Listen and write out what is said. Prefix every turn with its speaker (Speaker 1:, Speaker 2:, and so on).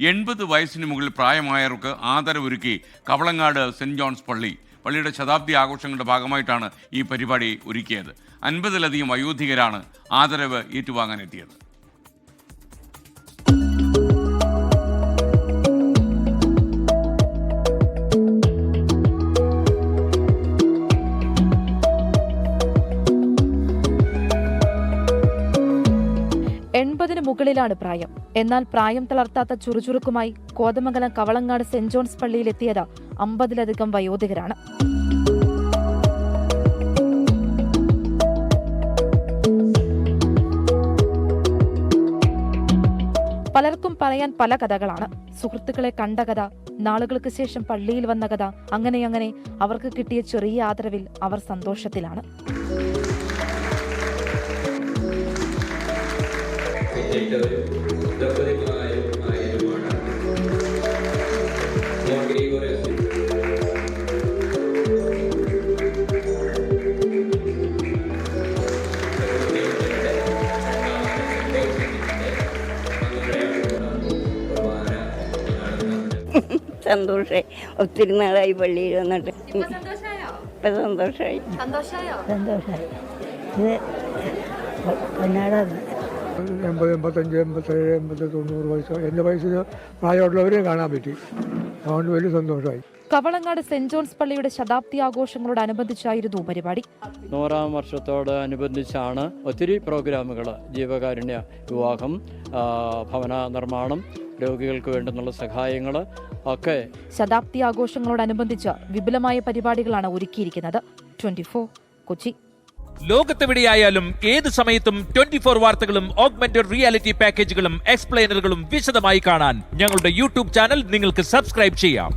Speaker 1: 80 വയസ്സിന് മുകളിൽ പ്രായമായവർക്ക് ആദരവൊരുക്കി കവളങ്ങാട് സെന്റ് ജോൺസ് പള്ളിയുടെ ശതാബ്ദി ആഘോഷങ്ങളുടെ ഭാഗമായിട്ടാണ് ഈ പരിപാടി ഒരുക്കിയത്. 50-ലധികം വയോധികരാണ് ആദരവ് ഏറ്റുവാങ്ങാനെത്തിയത്.
Speaker 2: മുകളിലാണ് പ്രായം. എന്നാൽ പ്രായം തളർത്താത്ത ചുറുചുറുക്കുമായി കോതമംഗലം കവളങ്ങാട് സെന്റ് ജോൺസ് പള്ളിയിലെത്തിയത് 50-ലധികം വയോധികരാണ്. പലർക്കും പറയാൻ പല കഥകളാണ്. സുഹൃത്തുക്കളെ കണ്ട കഥ, നാളുകൾക്ക് ശേഷം പള്ളിയിൽ വന്ന കഥ, അങ്ങനെ അവർക്ക് കിട്ടിയ ചെറിയ ആദരവിൽ അവർ സന്തോഷത്തിലാണ്.
Speaker 3: സന്തോഷമായി. ഒത്തിരി നാളായി പള്ളിയിൽ വന്നിട്ട് സന്തോഷമായി. ഇത്
Speaker 4: 80, 85, 87, 80, 90 വയസ്സ് എൻ്റെ വയസ്സിൽ പ്രായമുള്ളവരെയും കാണാൻ പറ്റി. അതുകൊണ്ട് വലിയ സന്തോഷമായി.
Speaker 2: കവളങ്ങാട് സെന്റ് ജോൺസ് പള്ളിയുടെ ശതാബ്ദി ആഘോഷങ്ങളോടനുബന്ധിച്ചായിരുന്നു പരിപാടി.
Speaker 5: 100-ാം വർഷത്തോടനുബന്ധിച്ചാണ് ഒത്തിരി പ്രോഗ്രാമുകൾ, ജീവകാരുണ്യ, വിവാഹം, ഭവന നിർമ്മാണം, രോഗികൾക്ക് വേണ്ടുന്നുള്ള സഹായങ്ങൾ ഒക്കെ.
Speaker 2: ശതാബ്ദി ആഘോഷങ്ങളോടനുബന്ധിച്ച് വിപുലമായ പരിപാടികളാണ് ഒരുക്കിയിരിക്കുന്നത്. 24 കൊച്ചി.
Speaker 6: ലോകത്തെവിടെയായാലും ഏത് സമയത്തും 24 വാർത്തകളും ഓഗ്മെന്റഡ് റിയാലിറ്റി പാക്കേജുകളും എക്സ്പ്ലെയിനറുകളും വിശദമായി കാണാൻ ഞങ്ങളുടെ യൂട്യൂബ് ചാനൽ നിങ്ങൾക്ക് സബ്സ്ക്രൈബ് ചെയ്യാം.